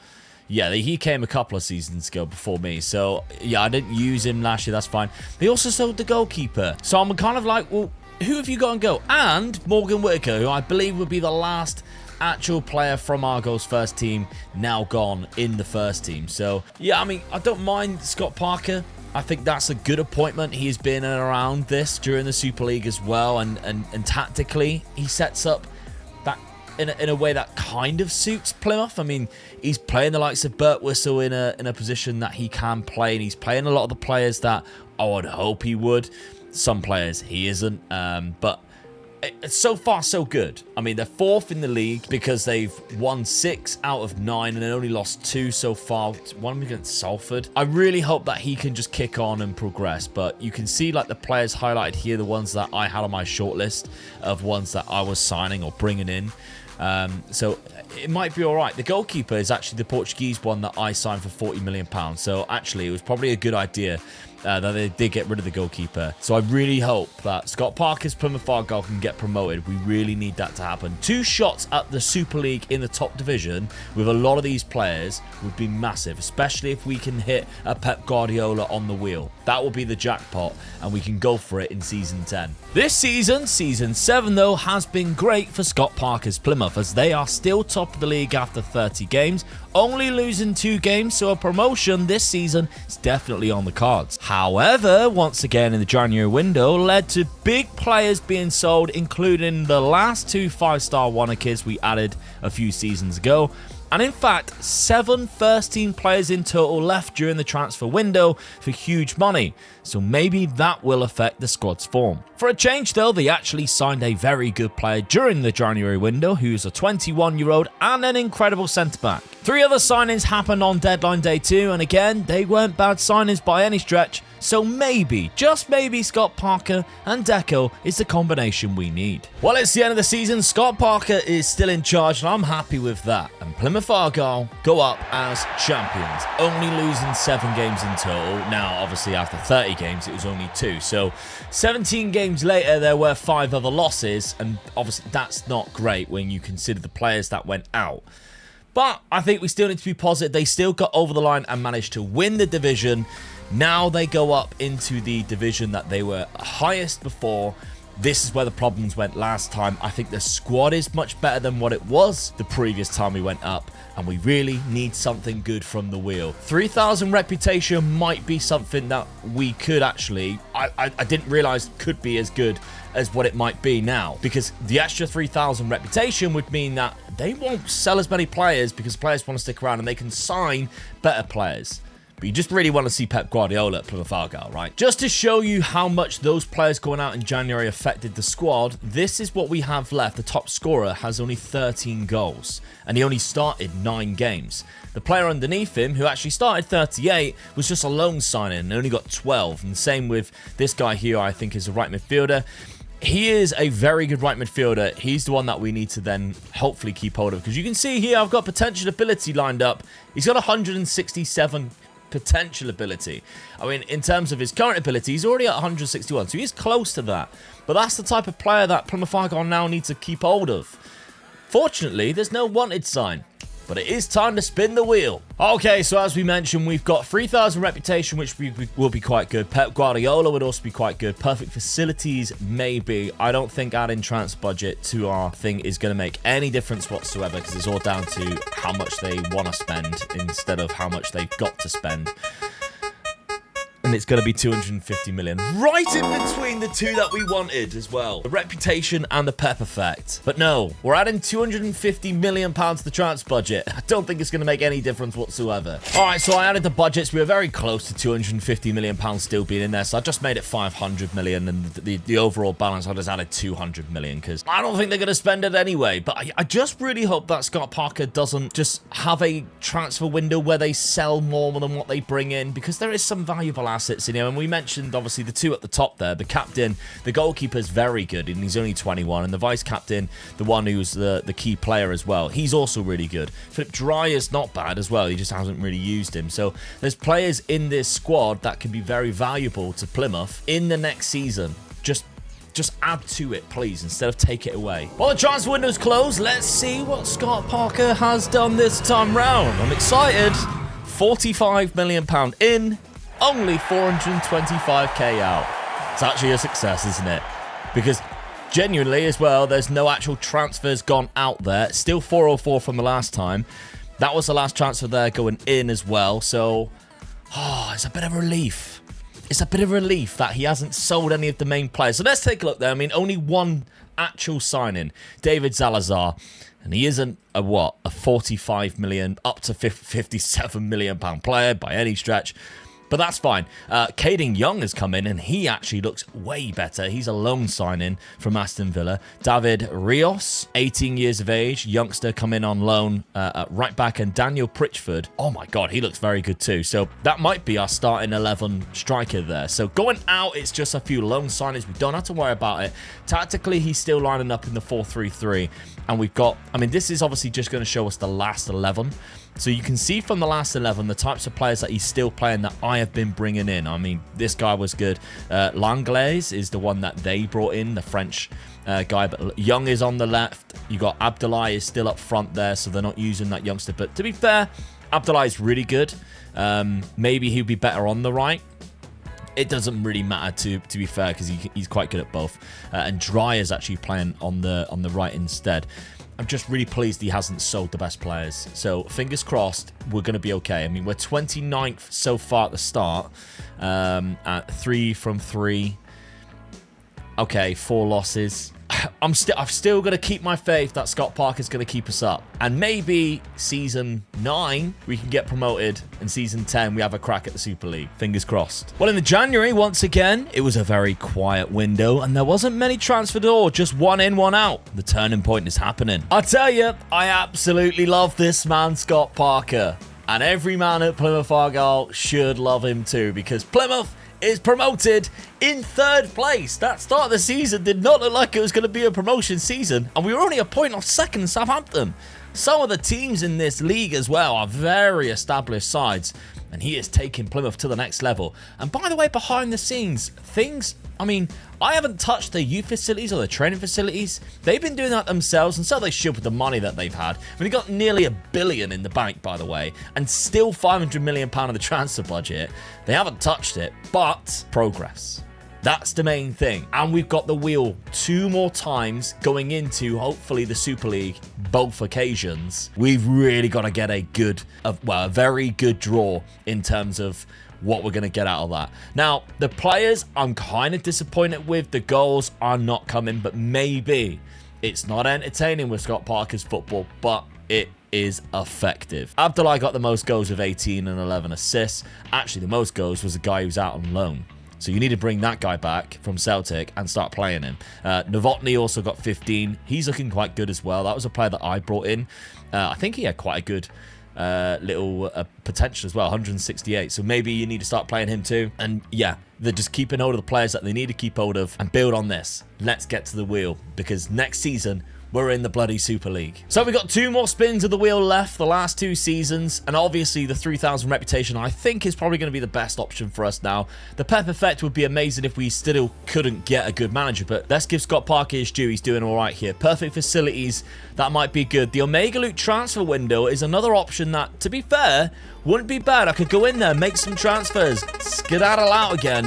Yeah, he came a couple of seasons ago before me. So, yeah, I didn't use him last year. That's fine. They also sold the goalkeeper. So I'm kind of like, well, who have you got on go? And Morgan Whitaker, who I believe would be the last actual player from Argo's first team, now gone in the first team. So, yeah, I mean, I don't mind Scott Parker. I think that's a good appointment. He's been around this during the Super League as well. And tactically, he sets up that in a way that kind of suits Plymouth. I mean, he's playing the likes of Bert Whistle in a position that he can play. And he's playing a lot of the players that I would hope he would. Some players he isn't. But so far, so good. I mean, they're 4th in the league because they've won 6 out of 9 and they only lost 2 so far. One against Salford. I really hope that he can just kick on and progress. But you can see like the players highlighted here, the ones that I had on my shortlist of ones that I was signing or bringing in. So it might be all right. The goalkeeper is actually the Portuguese one that I signed for £40 million. So actually, it was probably a good idea that they did get rid of the goalkeeper. So I really hope that Scott Parker's Plymouth Argyle can get promoted. We really need that to happen. 2 shots at the Super League in the top division with a lot of these players would be massive, especially if we can hit a Pep Guardiola on the wheel. That will be the jackpot, and we can go for it in Season 10. This season, Season 7, though, has been great for Scott Parker's Plymouth, as they are still top of the league after 30 games, only losing 2 games, so a promotion this season is definitely on the cards. However, once again in the January window, led to big players being sold, including the last 2 5-star Warner kids we added a few seasons ago. And in fact, 7 first-team players in total left during the transfer window for huge money. So maybe that will affect the squad's form. For a change though, they actually signed a very good player during the January window who's a 21-year-old and an incredible centre-back. 3 other signings happened on deadline day 2, and again, they weren't bad signings by any stretch. So maybe, just maybe, Scott Parker and Deco is the combination we need. Well, it's the end of the season. Scott Parker is still in charge, and I'm happy with that. And Plymouth Argyle go up as champions, only losing 7 games in total. Now, obviously, after 30 games, it was only 2. So 17 games later, there were 5 other losses, and obviously that's not great when you consider the players that went out. But I think we still need to be positive. They still got over the line and managed to win the division. Now they go up into the division that they were highest before. This is where the problems went last time. I think the squad is much better than what it was the previous time we went up, and we really need something good from the wheel. 3,000 reputation might be something that we could actually, I didn't realize could be as good as what it might be now, because the extra 3,000 reputation would mean that they won't sell as many players because players want to stick around and they can sign better players. But you just really want to see Pep Guardiola at Plymouth Argyle, right? Just to show you how much those players going out in January affected the squad, this is what we have left. The top scorer has only 13 goals, and he only started 9 games. The player underneath him, who actually started 38, was just a loan signing and only got 12. And same with this guy here, I think is a right midfielder. He is a very good right midfielder. He's the one that we need to then hopefully keep hold of. Because you can see here, I've got potential ability lined up. He's got 167 potential ability. I mean, in terms of his current ability, he's already at 161, so he's close to that. But that's the type of player that Plymouth Argyle now needs to keep hold of. Fortunately, there's no wanted sign, but it is time to spin the wheel. Okay, so as we mentioned, we've got 3,000 reputation, which will be quite good. Pep Guardiola would also be quite good. Perfect facilities, maybe. I don't think adding transfer budget to our thing is going to make any difference whatsoever, because it's all down to how much they want to spend instead of how much they've got to spend. And it's going to be 250 million. Right in between the two that we wanted as well. The reputation and the Pep effect. But no, we're adding 250 million pounds to the transfer budget. I don't think it's going to make any difference whatsoever. All right, so I added the budgets. We were very close to 250 million pounds still being in there. So I just made it 500 million. And the overall balance, I just added 200 million because I don't think they're going to spend it anyway. But I just really hope that Scott Parker doesn't just have a transfer window where they sell more than what they bring in, because there is some valuable assets in here. And we mentioned obviously the 2 at the top there. The captain, the goalkeeper is very good and he's only 21, and the vice captain, the one who's the key player as well, he's also really good. Philip Dryer's not bad as well, he just hasn't really used him. So there's players in this squad that can be very valuable to Plymouth in the next season. Just Just add to it, please, instead of take it away. While the transfer window's closed, let's see what Scott Parker has done this time round. I'm excited. £45 million in, only 425k out. It's actually a success, isn't it? Because genuinely as well, there's no actual transfers gone out there. Still 404 from the last time. That was the last transfer there going in as well. So, it's a bit of a relief. It's a bit of a relief that he hasn't sold any of the main players. So let's take a look there. I mean, only one actual signing, David Salazar. And he isn't a 45 million, up to 57 million pound player by any stretch. But that's fine. Caden Young has come in, and he actually looks way better. He's a loan signing from Aston Villa. David Rios, 18 years of age, youngster, come in on loan at right back. And Daniel Pritchford, oh my God, he looks very good too. So that might be our starting 11 striker there. So going out, it's just a few loan signings. We don't have to worry about it. Tactically, he's still lining up in the 4-3-3. And we've got, I mean, this is obviously just going to show us the last 11. So you can see from the last 11 the types of players that he's still playing that I have been bringing in. I mean, this guy was good. Langlaise is the one that they brought in, the French guy. But Young is on the left. You got Abdullah is still up front there, so they're not using that youngster. But to be fair, Abdullah is really good. Maybe he'll be better on the right. It doesn't really matter to be fair, because he's quite good at both. And Dry is actually playing on the right instead. I'm just really pleased he hasn't sold the best players. So fingers crossed, we're going to be okay. I mean, we're 29th so far at the start, at 3 from 3. Okay, 4 losses. I'm still going to keep my faith that Scott Parker's going to keep us up. And maybe season 9, we can get promoted. And season 10, we have a crack at the Super League. Fingers crossed. Well, in the January, once again, it was a very quiet window. And there wasn't many transfer or just one in, one out. The turning point is happening. I tell you, I absolutely love this man, Scott Parker. And every man at Plymouth Argyle should love him too. Because Plymouth is promoted in 3rd place. That start of the season did not look like it was going to be a promotion season, and we were only a point off second in Southampton. Some of the teams in this league as well are very established sides, and he is taking Plymouth to the next level. And by the way, behind the scenes, things, I mean, I haven't touched the youth facilities or the training facilities. They've been doing that themselves, and so they should with the money that they've had. I mean, they got nearly £1 billion in the bank, by the way, and still £500 million of the transfer budget. They haven't touched it, but progress. That's the main thing. And we've got the wheel 2 more times going into, hopefully, the Super League, both occasions. We've really got to get a very good draw in terms of what we're going to get out of that. Now, the players, I'm kind of disappointed with. The goals are not coming, but maybe it's not entertaining with Scott Parker's football, but it is effective. Abdullah got the most goals with 18 and 11 assists. Actually, the most goals was the guy who's out on loan. So you need to bring that guy back from Celtic and start playing him. Novotny also got 15. He's looking quite good as well. That was a player that I brought in. I think he had quite a good little potential as well, 168. So maybe you need to start playing him too. And yeah, they're just keeping hold of the players that they need to keep hold of and build on this. Let's get to the wheel, because next season we're in the bloody Super League. So we've got 2 more spins of the wheel left, the last 2 seasons, and obviously the 3,000 reputation I think is probably going to be the best option for us now. The Pep effect would be amazing if we still couldn't get a good manager, but let's give Scott Parker his due. He's doing all right here. Perfect facilities, that might be good. The Omega Loot transfer window is another option that, to be fair, wouldn't be bad. I could go in there, make some transfers, skedaddle out again.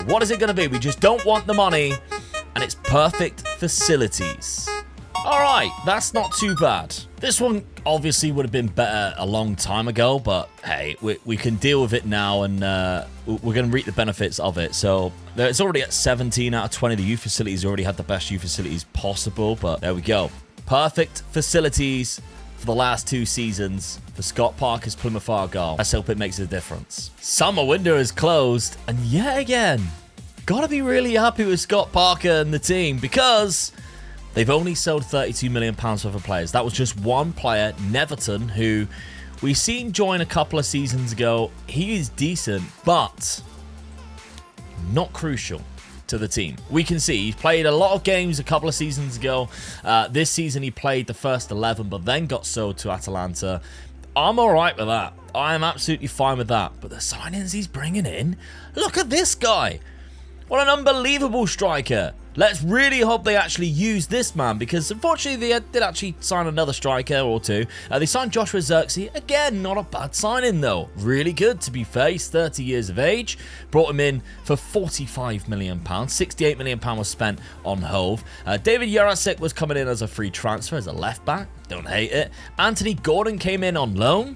What is it going to be? We just don't want the money, and it's perfect facilities. Alright, that's not too bad. This one obviously would have been better a long time ago, but hey, we can deal with it now, and we're going to reap the benefits of it. So it's already at 17 out of 20. The youth facilities already had the best youth facilities possible, but there we go. Perfect facilities for the last 2 seasons for Scott Parker's Plymouth Argyle. Let's hope it makes a difference. Summer window is closed, and yet again, gotta be really happy with Scott Parker and the team, because they've only sold £32 million worth of players. That was just one player, Neverton, who we've seen join a couple of seasons ago. He is decent, but not crucial to the team. We can see he's played a lot of games a couple of seasons ago. This season he played the first 11, but then got sold to Atalanta. I'm all right with that. I am absolutely fine with that. But the signings he's bringing in, look at this guy. What an unbelievable striker. Let's really hope they actually use this man, because unfortunately they did actually sign another striker or two. They signed Joshua Zirkzee. Again, not a bad signing though. Really good, to be fair. He's 30 years of age. Brought him in for £45 million. £68 million was spent on Hove. David Jurasek was coming in as a free transfer as a left back. Don't hate it. Anthony Gordon came in on loan.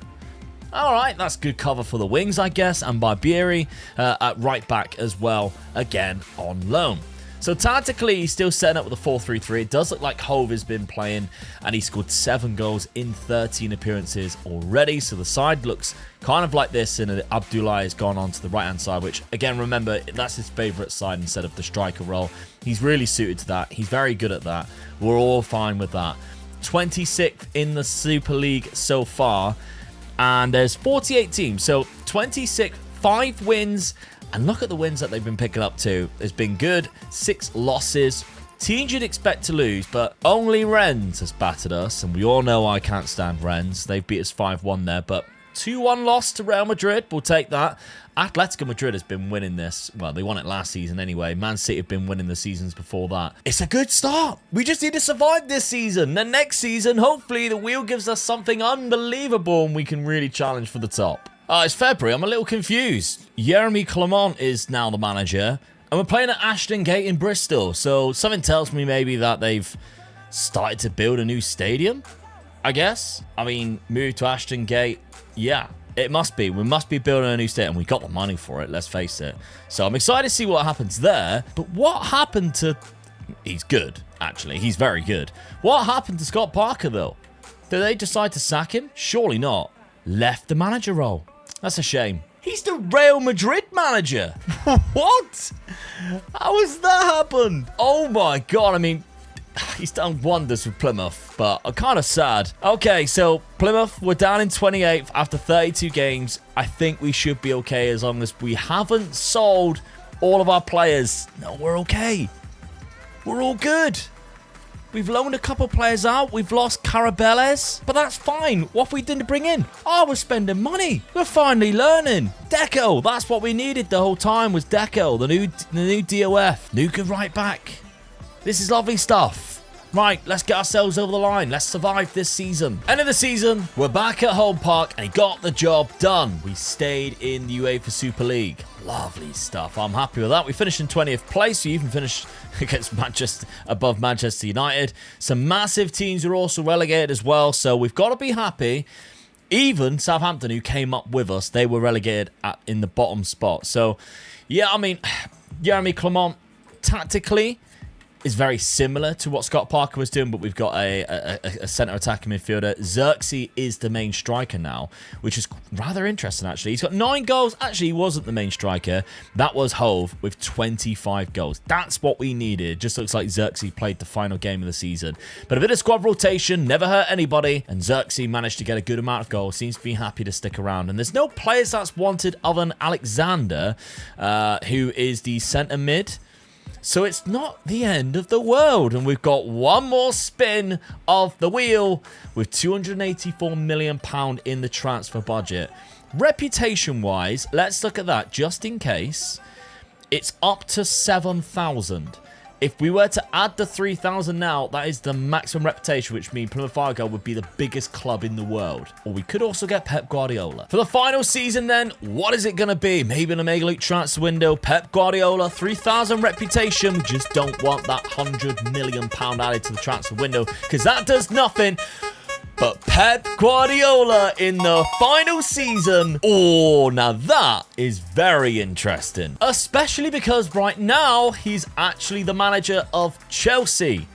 Alright, that's good cover for the wings, I guess. And Barbieri at right back as well, again on loan. So tactically, he's still setting up with a 4-3-3. It does look like Hove has been playing, and he scored 7 goals in 13 appearances already. So the side looks kind of like this, and Abdullah has gone on to the right-hand side, which, again, remember, that's his favourite side instead of the striker role. He's really suited to that. He's very good at that. We're all fine with that. 26th in the Super League so far. And there's 48 teams, so 26, 5 wins, and look at the wins that they've been picking up too. It's been good, 6 losses, teams you'd expect to lose, but only Rennes has battered us, and we all know I can't stand Rennes. They've beat us 5-1 there, but 2-1 loss to Real Madrid, we'll take that. Atletico Madrid has been winning this. Well, they won it last season anyway. Man City have been winning the seasons before that. It's a good start. We just need to survive this season. Then next season, hopefully, the wheel gives us something unbelievable and we can really challenge for the top. It's February. I'm a little confused. Jeremy Clement is now the manager, and we're playing at Ashton Gate in Bristol. So something tells me maybe that they've started to build a new stadium, I guess. I mean, move to Ashton Gate. Yeah. It must be. We must be building a new stadium. We got the money for it, let's face it. So I'm excited to see what happens there. But what happened to... He's good, actually. He's very good. What happened to Scott Parker, though? Did they decide to sack him? Surely not. Left the manager role. That's a shame. He's the Real Madrid manager. What? How has that happened? Oh, my God. I mean... He's done wonders with Plymouth, but I'm kind of sad. Okay, so Plymouth, we're down in 28th after 32 games. I think we should be okay as long as we haven't sold all of our players. No, we're okay. We're all good. We've loaned a couple players out. We've lost Carabeles, but that's fine. What have we done to bring in? Oh, we're spending money. We're finally learning. Deco, that's what we needed the whole time was Deco, the new DOF, new good right back. This is lovely stuff. Right, let's get ourselves over the line. Let's survive this season. End of the season, we're back at Home Park and he got the job done. We stayed in the UEFA Super League. Lovely stuff. I'm happy with that. We finished in 20th place. We even finished against above Manchester United. Some massive teams are also relegated as well, so we've got to be happy. Even Southampton, who came up with us, they were relegated in the bottom spot. So, yeah, I mean, Jeremy Clement, tactically, is very similar to what Scott Parker was doing, but we've got a centre attacking midfielder. Zirkzee is the main striker now, which is rather interesting, actually. He's got 9 goals. Actually, he wasn't the main striker. That was Hove with 25 goals. That's what we needed. Just looks like Zirkzee played the final game of the season. But a bit of squad rotation, never hurt anybody, and Zirkzee managed to get a good amount of goals. Seems to be happy to stick around. And there's no players that's wanted other than Alexander, who is the centre mid. So it's not the end of the world. And we've got one more spin of the wheel with £284 million in the transfer budget. Reputation-wise, let's look at that just in case. It's up to 7,000. If we were to add the 3,000 now, that is the maximum reputation, which means Plymouth Argyle would be the biggest club in the world. Or we could also get Pep Guardiola. For the final season then, what is it going to be? Maybe in a mega league transfer window, Pep Guardiola, 3,000 reputation. We just don't want that £100 million added to the transfer window, because that does nothing. But Pep Guardiola in the final season, oh, now that is very interesting. Especially because right now, he's actually the manager of Chelsea.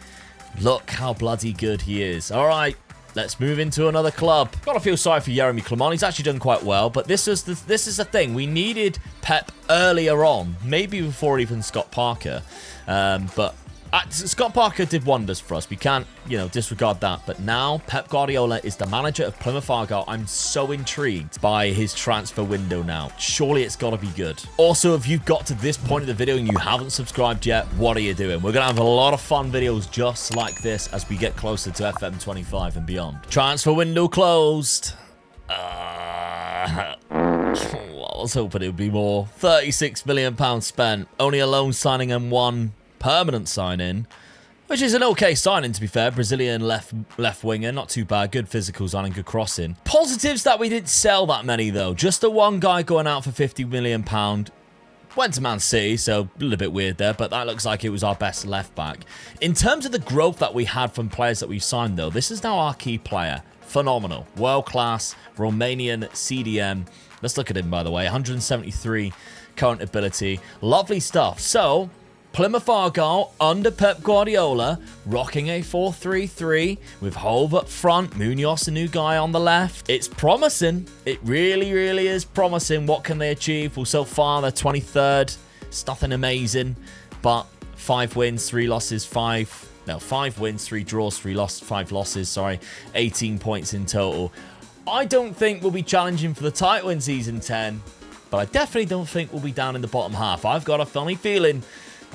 Look how bloody good he is. All right, let's move into another club. Gotta feel sorry for Jeremy Clement. He's actually done quite well, but this is the thing. We needed Pep earlier on, maybe before even Scott Parker. But Scott Parker did wonders for us. We can't, disregard that. But now Pep Guardiola is the manager of Plymouth Argyle. I'm so intrigued by his transfer window now. Surely it's got to be good. Also, if you've got to this point of the video and you haven't subscribed yet, what are you doing? We're going to have a lot of fun videos just like this as we get closer to FM25 and beyond. Transfer window closed. What was hoping it would be more. £36 million spent, only a loan signing and one permanent signing, which is an okay signing, to be fair. Brazilian left winger, not too bad. Good physicals on and good crossing. Positives that we didn't sell that many, though. Just the one guy going out for £50 million. Went to Man City, so a little bit weird there, but that looks like it was our best left back. In terms of the growth that we had from players that we've signed, though, this is now our key player. Phenomenal. World-class Romanian CDM. Let's look at him, by the way. 173 current ability. Lovely stuff. So, Plymouth Argyle under Pep Guardiola, rocking a 4-3-3 with Hove up front, Munoz, a new guy on the left. It's promising. It really, really is promising. What can they achieve? Well, so far, they're 23rd. It's nothing amazing, but 5 wins, 3 losses, 5 wins, 3 draws, 5 losses, sorry. 18 points in total. I don't think we'll be challenging for the title in Season 10, but I definitely don't think we'll be down in the bottom half. I've got a funny feeling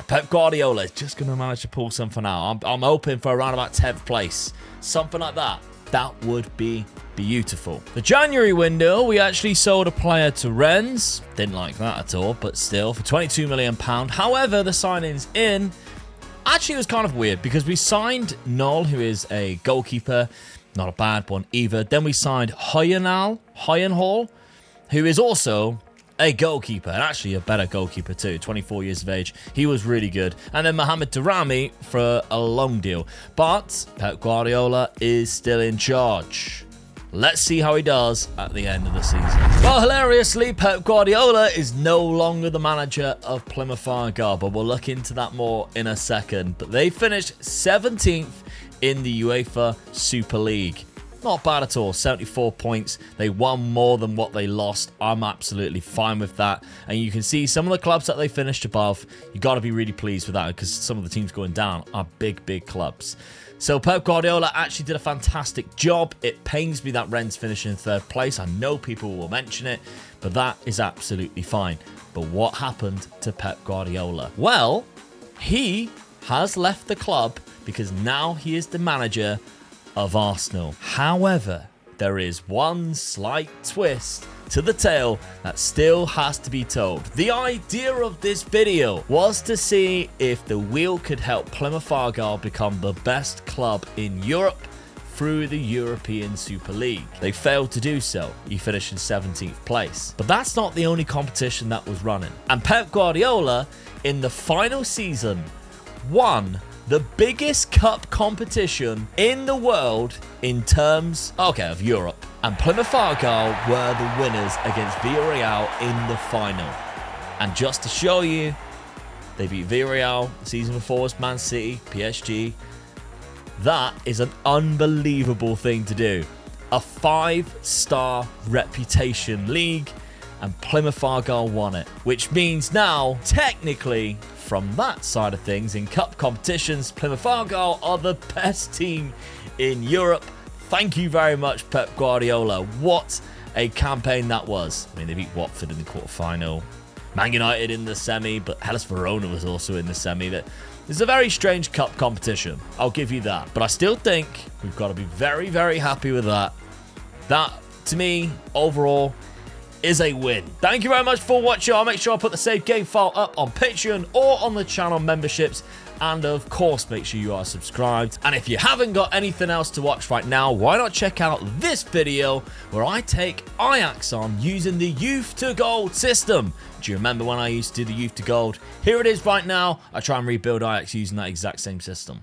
Pep Guardiola is just going to manage to pull something out. I'm hoping for around about 10th place. Something like that. That would be beautiful. The January window, we actually sold a player to Rennes. Didn't like that at all, but still, for £22 million. However, the signings in actually was kind of weird because we signed Knoll, who is a goalkeeper. Not a bad one either. Then we signed Hoyenhall, who is also a goalkeeper, and actually a better goalkeeper too, 24 years of age. He was really good. And then Mohamed Daramy for a long deal. But Pep Guardiola is still in charge. Let's see how he does at the end of the season. Well, hilariously, Pep Guardiola is no longer the manager of Plymouth Argyle, but we'll look into that more in a second. But they finished 17th in the UEFA Super League. Not bad at all. 74 points. They won more than what they lost. I'm absolutely fine with that. And you can see some of the clubs that they finished above. You got to be really pleased with that because some of the teams going down are big, big clubs. So Pep Guardiola actually did a fantastic job. It pains me that Rennes finished in 3rd place. I know people will mention it, but that is absolutely fine. But what happened to Pep Guardiola? Well, he has left the club because now he is the manager of Arsenal. However, there is one slight twist to the tale that still has to be told. The idea of this video was to see if the wheel could help Plymouth Argyle become the best club in Europe through the European Super League. They failed to do so. He finished in 17th place. But that's not the only competition that was running. And Pep Guardiola, in the final season, won the biggest cup competition in the world in terms, of Europe. And Plymouth Argyle were the winners against Villarreal in the final. And just to show you, they beat Villarreal. The season before was Man City, PSG. That is an unbelievable thing to do. A 5-star reputation league, and Plymouth Argyle won it. Which means now, technically, from that side of things, in cup competitions, Plymouth Argyle are the best team in Europe. Thank you very much, Pep Guardiola. What a campaign that was. I mean, they beat Watford in the quarterfinal, Man United in the semi, but Hellas Verona was also in the semi. It's a very strange cup competition, I'll give you that. But I still think we've got to be very, very happy with that. That, to me, overall, is a win. Thank you very much for watching. I'll make sure I put the saved game file up on Patreon or on the channel memberships. And of course, make sure you are subscribed. And if you haven't got anything else to watch right now, why not check out this video where I take Ajax on using the Youth to Gold system. Do you remember when I used to do the Youth to Gold? Here it is right now. I try and rebuild Ajax using that exact same system.